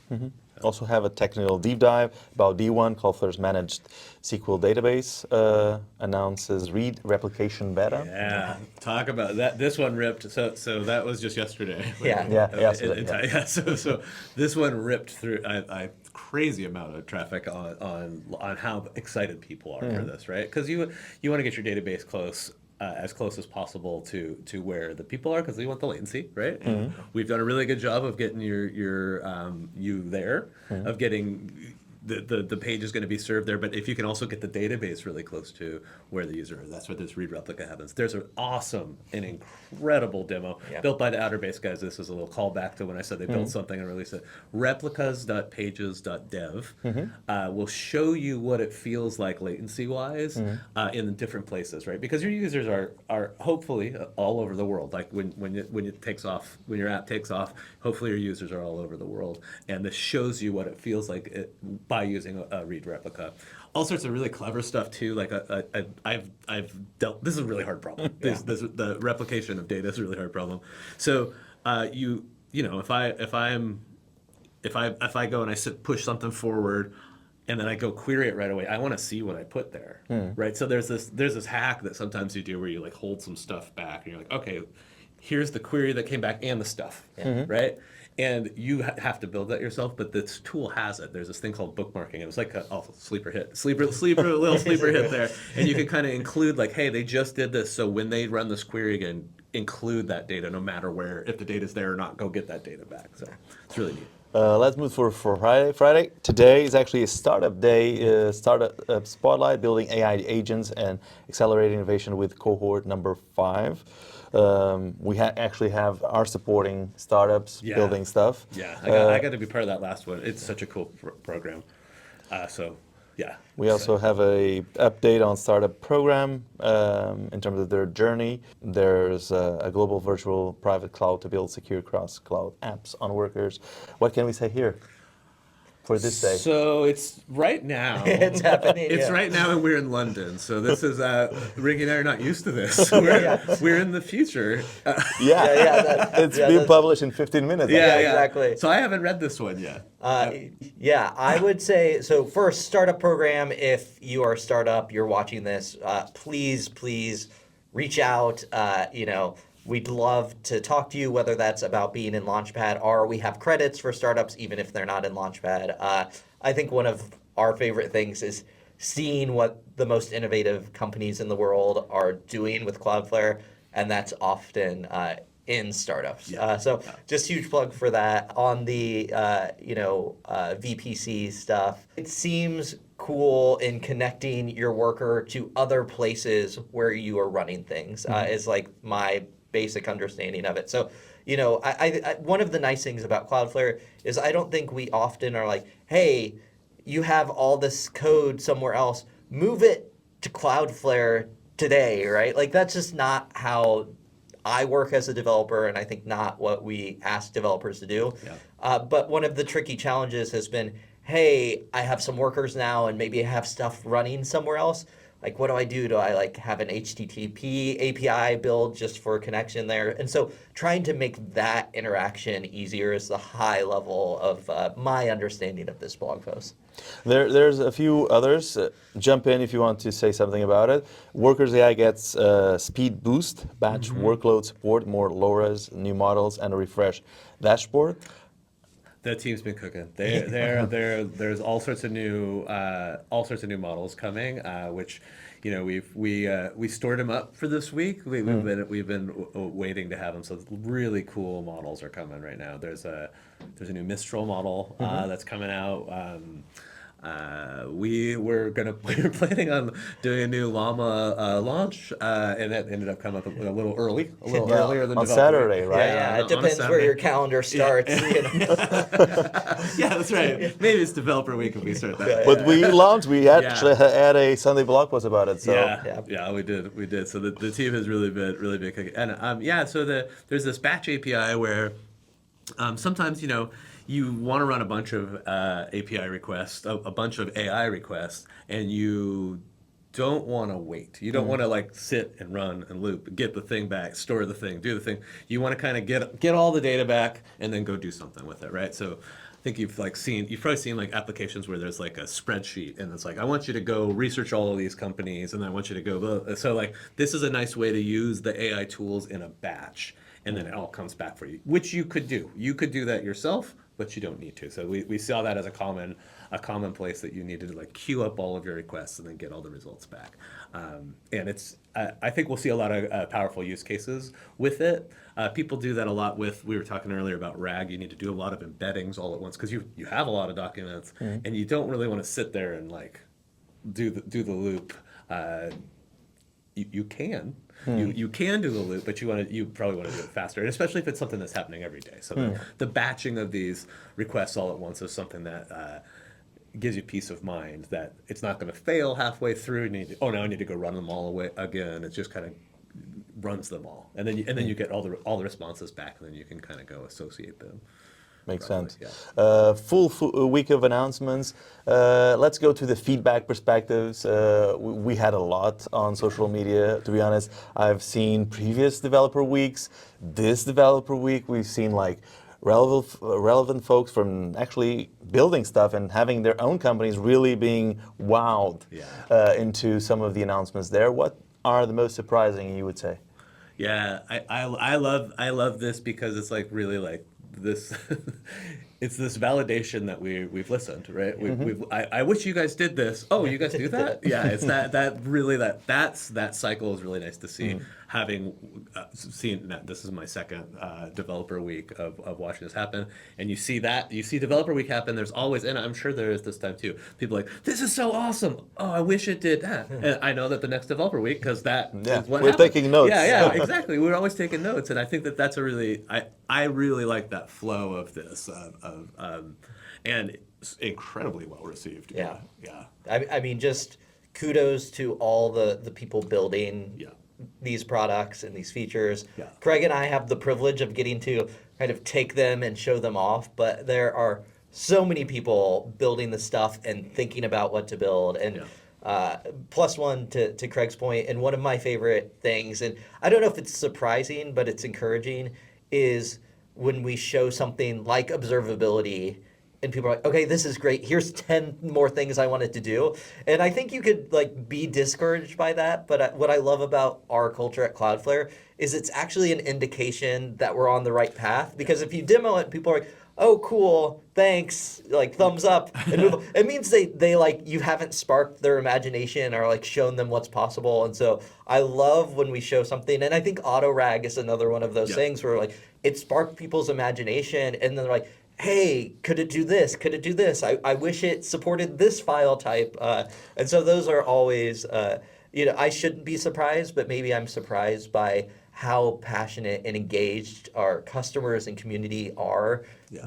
Also have a technical deep dive about D1, Cloudflare's managed SQL database, announces read replication beta. Yeah, talk about that. This one ripped. So that was just yesterday. Yesterday. So this one ripped through a crazy amount of traffic on how excited people are for this, right? Because you want to get your database as close as possible to where the people are, because we want the latency, right? And we've done a really good job of getting your you there, of getting the page is going to be served there. But if you can also get the database really close to where the user is, that's where this read replica happens. There's an awesome and incredible demo built by the Outerbase guys. This is a little callback to when I said they built something and released it. Replicas.pages.dev will show you what it feels like latency-wise in different places, right? Because your users are hopefully all over the world. Like when it takes off, when your app takes off, hopefully your users are all over the world, and this shows you what it feels like by using a read replica. All sorts of really clever stuff too. Like I've dealt. This is a really hard problem. The replication of data is a really hard problem. So if I go and I push something forward, and then I go query it right away, I want to see what I put there, right? So there's this hack that sometimes you do where you hold some stuff back, and you're like, okay, here's the query that came back and the stuff, right? And you have to build that yourself, but this tool has it. There's this thing called bookmarking. It was like a sleeper hit there. And you can kind of include hey, they just did this, so when they run this query again, include that data no matter where, if the data's there or not, go get that data back. So it's really neat. Let's move for Friday. Friday today is actually a startup day, startup spotlight, building AI agents and accelerating innovation with cohort number 5. We actually have our supporting startups building stuff. Yeah, I got to be part of that last one. It's such a cool program. We also have a update on startup program in terms of their journey. There's a global virtual private cloud to build secure cross-cloud apps on Workers. What can we say here for this day? So it's right now. It's happening. It's right now, and we're in London. So this is Ricky and I are not used to this. We're in the future. It's being published in 15 minutes. Exactly. So I haven't read this one yet. I would say, so first, startup program, if you are a startup, you're watching this, please reach out, we'd love to talk to you, whether that's about being in Launchpad or we have credits for startups, even if they're not in Launchpad. I think one of our favorite things is seeing what the most innovative companies in the world are doing with Cloudflare, and that's often in startups. So just huge plug for that. On the VPC stuff, it seems cool in connecting your worker to other places where you are running things, is like my basic understanding of it. So, I one of the nice things about Cloudflare is I don't think we often are like, hey, you have all this code somewhere else, move it to Cloudflare today, right? Like that's just not how I work as a developer, and I think not what we ask developers to do. But one of the tricky challenges has been, hey, I have some workers now and maybe I have stuff running somewhere else. Like, what do I do? Do I like have an HTTP API build just for connection there? And so trying to make that interaction easier is the high level of my understanding of this blog post. There's a few others. Jump in if you want to say something about it. Workers AI gets speed boost, batch workload support, more LoRa's, new models, and a refresh dashboard. The team's been cooking. There's all sorts of new models coming, which, we stored them up for this week. We've been waiting to have them. So really cool models are coming right now. There's a new Mistral model that's coming out. We were planning on doing a new Llama launch, and that ended up coming up a little earlier than on developer Saturday, right? Yeah, it on a depends where Saturday. your calendar starts. Yeah, that's right. Maybe it's developer week if we start that. But we launched. We actually had a Sunday blog post about it. So Yeah, we did. So the team has really been cooking. And so there's this batch API where sometimes you want to run a bunch of API requests, a bunch of AI requests, and you don't want to wait. You don't want to sit and run and loop, get the thing back, store the thing, do the thing. You want to kind of get all the data back and then go do something with it, right? So I think you've probably seen applications where there's a spreadsheet and it's I want you to go research all of these companies and I want you to go, so this is a nice way to use the AI tools in a batch and then it all comes back for you, which you could do. You could do that yourself, but you don't need to. So we saw that as a common place that you needed to queue up all of your requests and then get all the results back. And I think we'll see a lot of powerful use cases with it. People do that a lot with, we were talking earlier about RAG. You need to do a lot of embeddings all at once because you have a lot of documents and you don't really want to sit there and do the loop. You can. You can do the loop, but you probably want to do it faster, and especially if it's something that's happening every day. So the batching of these requests all at once is something that gives you peace of mind that it's not going to fail halfway through. Now I need to go run them all away again. It just kind of runs them all, and then you get all the responses back, and then you can kind of go associate them. Makes Probably, sense. Full week of announcements. Let's go to the feedback perspectives. We had a lot on social media, to be honest. I've seen previous developer weeks. This developer week, we've seen relevant folks from actually building stuff and having their own companies really being wowed into some of the announcements there. What are the most surprising, you would say? Yeah, I love this because it's really this it's this validation that we've listened, right? I wish you guys did this. Oh, you guys do that? Yeah, it's that cycle is really nice to see. Having seen that, this is my second developer week of watching this happen, and you see developer week happen. There's always, and I'm sure there is this time too, people this is so awesome. Oh, I wish it did that. And I know that the next developper week, because that is what we're happened. taking notes. Yeah, exactly. We're always taking notes, and I think that's a really I really like that flow of this and it's incredibly well received. Yeah. I mean, just kudos to all the people building these products and these features. Yeah. Craig and I have the privilege of getting to kind of take them and show them off, but there are so many people building the stuff and thinking about what to build. And plus one to Craig's point, and one of my favorite things, and I don't know if it's surprising, but it's encouraging, is when we show something like observability and people are like, okay, this is great. Here's 10 more things I wanted to do. And I think you could like be discouraged by that. But what I love about our culture at Cloudflare is it's actually an indication that we're on the right path. Because if you demo it, people are like, oh, cool, thanks, like thumbs up, and move on. It means they like you haven't sparked their imagination or like shown them what's possible. And so I love when we show something, and I think autorag is another one of those things where like it sparked people's imagination, and then they're like, hey, could it do this? Could it do this? I wish it supported this file type. And so those are always, I shouldn't be surprised, but maybe I'm surprised by how passionate and engaged our customers and community are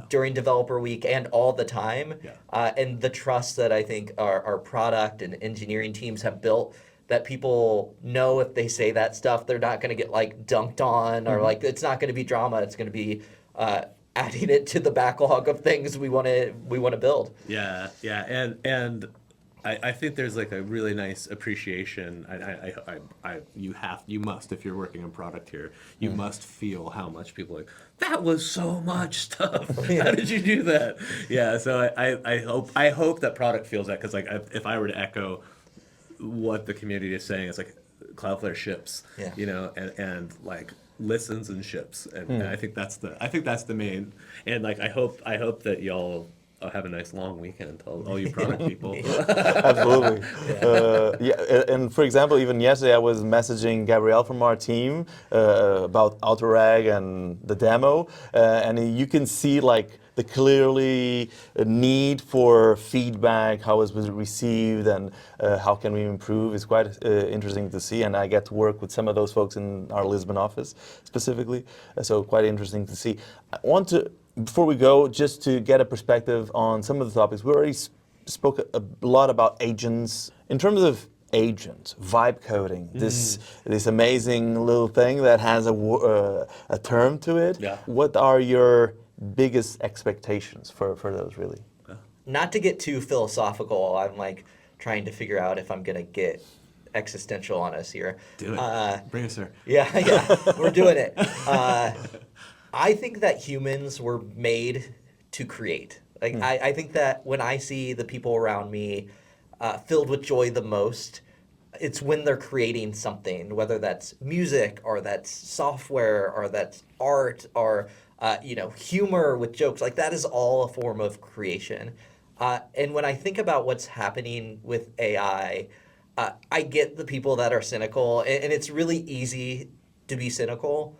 during Developer Week and all the time. And the trust that I think our product and engineering teams have built, that people know if they say that stuff, they're not going to get like dunked on, or like it's not going to be drama. It's going to be adding it to the backlog of things we want to build. Yeah, and I think there's like a really nice appreciation. You must, if you're working on product here, you must feel how much people are like, that was so much stuff. How did you do that? Yeah, so I hope that product feels that, because like if I were to echo what the community is saying, it's like Cloudflare ships, and like listens and ships, and I think that's the main. And like I hope that y'all have a nice long weekend, all you product people. Absolutely. And for example, even yesterday I was messaging Gabrielle from our team about Autorag and the demo, and you can see like the clearly need for feedback, how it was received, and how can we improve. It's quite interesting to see, and I get to work with some of those folks in our Lisbon office specifically, so quite interesting to see. I want to, before we go, just to get a perspective on some of the topics. We already spoke a lot about agents. In terms of agents, vibe coding, this amazing little thing that has a term to it. Yeah. What are your biggest expectations for those, really? Not to get too philosophical, I'm like trying to figure out if I'm gonna get existential on us here. Do it. Bring us there. Yeah, we're doing it. I think that humans were made to create. Like I think that when I see the people around me filled with joy the most, it's when they're creating something, whether that's music or that's software or that's art or humor with jokes. Like that is all a form of creation. And when I think about what's happening with AI, I get the people that are cynical, and it's really easy to be cynical.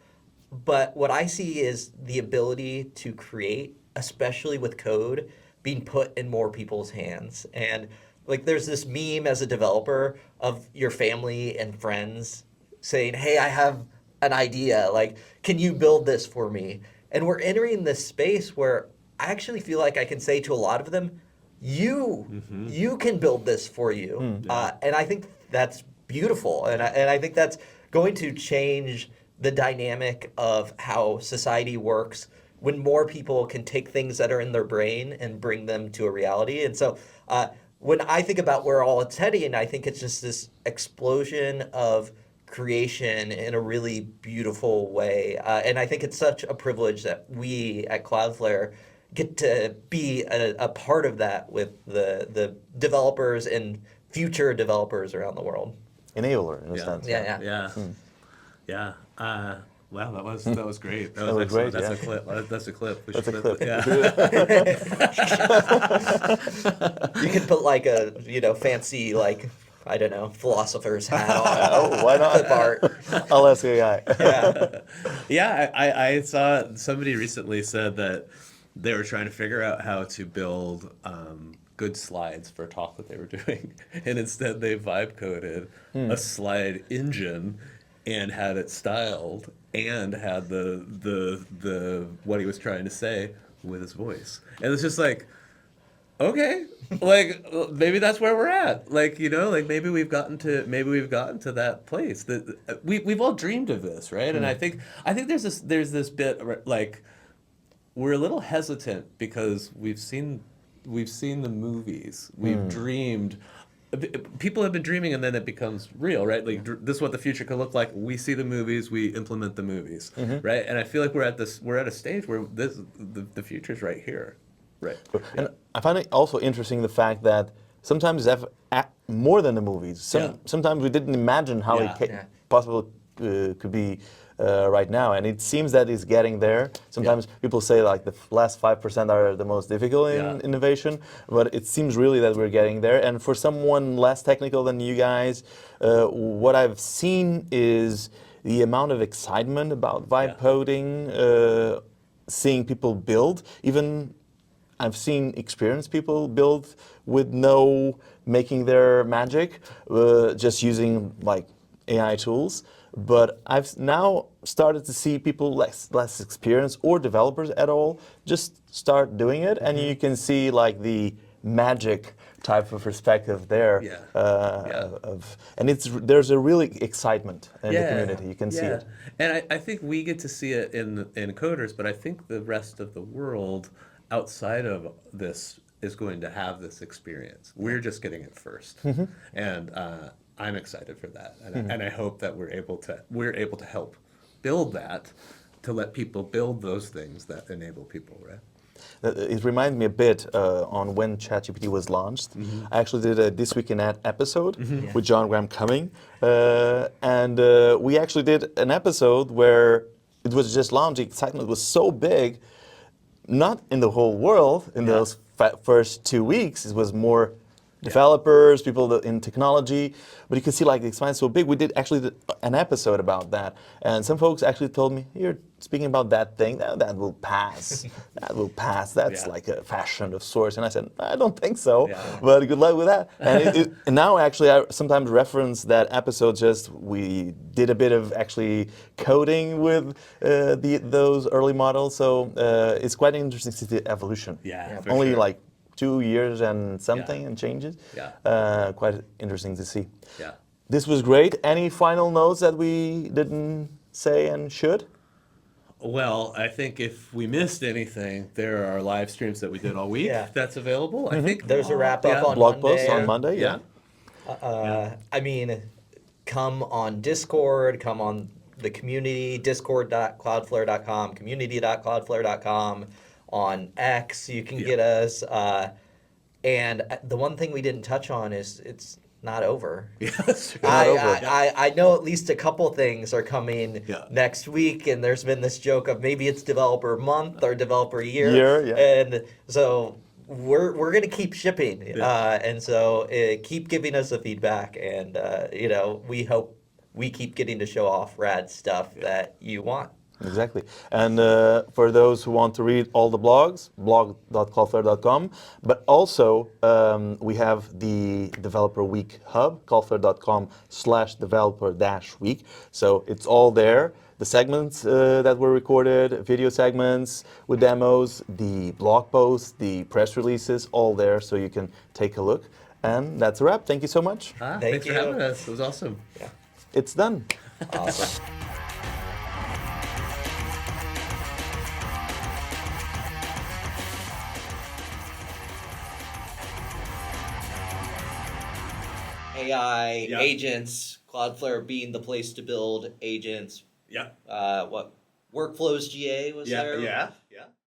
But what I see is the ability to create, especially with code, being put in more people's hands. And like there's this meme as a developer of your family and friends saying, hey, I have an idea. Like, can you build this for me? And we're entering this space where I actually feel like I can say to a lot of them, you can build this for you. And I think that's beautiful. And I think that's going to change the dynamic of how society works when more people can take things that are in their brain and bring them to a reality. And so when I think about where all it's heading, I think it's just this explosion of creation in a really beautiful way. And I think it's such a privilege that we at Cloudflare get to be a part of that with the developers and future developers around the world. Enabler, in a sense. Yeah. Wow, that was great. That was great. That's a clip. That's a clip. That's a clip. Yeah. You could put like a fancy like I don't know philosopher's hat on. Oh, why not? Clip art. I'll ask AI. Yeah. I saw somebody recently said that they were trying to figure out how to build good slides for a talk that they were doing, and instead they vibe coded a slide engine and had it styled and had the what he was trying to say with his voice. And it's just like, okay, like maybe that's where we're at. Like, like maybe we've gotten to that place that we've all dreamed of this, right? And I think there's this bit like we're a little hesitant because we've seen the movies. We've dreamed. People have been dreaming, and then it becomes real, right? Like this is what the future could look like. We see the movies, we implement the movies, right? And I feel like we're at a stage where the future's right here. Right. And I find it also interesting the fact that sometimes more than the movies. Sometimes we didn't imagine how Yeah. it possible could be right now, and it seems that it's getting there. Sometimes people say like the last 5% are the most difficult in innovation, but it seems really that we're getting there. And for someone less technical than you guys, what I've seen is the amount of excitement about vibe coding, seeing people build, even I've seen experienced people build with no making their magic, just using like AI tools. But I've now started to see people less experienced or developers at all just start doing it, and you can see like the magic type of perspective there. And there's a really excitement in the community. You can see it. And I think we get to see it in coders, but I think the rest of the world outside of this is going to have this experience. We're just getting it first, and I'm excited for that, and I hope that we're able to help build that, to let people build those things that enable people, right? It reminds me a bit on when ChatGPT was launched. I actually did a This Week in Ad episode with John Graham Cumming, and we actually did an episode where it was just launched. The excitement was so big, not in the whole world in those first 2 weeks. It was more developers, people in technology, but you can see like the expanse so big. We did actually an episode about that, and some folks actually told me, "You're speaking about that thing, that will pass. That will pass. That's like a fashion of sorts." And I said, "I don't think so, but good luck with that." And now actually I sometimes reference that episode. Just we did a bit of actually coding with those early models, so it's quite interesting to see the evolution. Only sure. like 2 years and something and changes. Quite interesting to see. This was great. Any final notes that we didn't say and should? Well, I think if we missed anything, there are live streams that we did all week that's available. I think There's a wrap up on blog Monday. post on Monday. I mean, come on Discord, come on the community, discord.cloudflare.com, community.cloudflare.com. On X, you can get us. And the one thing we didn't touch on is it's not over. I know at least a couple things are coming next week, and there's been this joke of maybe it's developer month or developer year. And so we're gonna keep shipping, and so keep giving us the feedback, and we hope we keep getting to show off rad stuff that you want. Exactly. And for those who want to read all the blogs, blog.cloudflare.com. But also, we have the Developer Week Hub, cloudflare.com/developer-week. So it's all there. The segments that were recorded, video segments with demos, the blog posts, the press releases, all there. So you can take a look. And that's a wrap. Thank you so much. Thanks for having us. It was awesome. It's done. Awesome. AI agents, Cloudflare being the place to build agents. What Workflows GA was there? Yeah.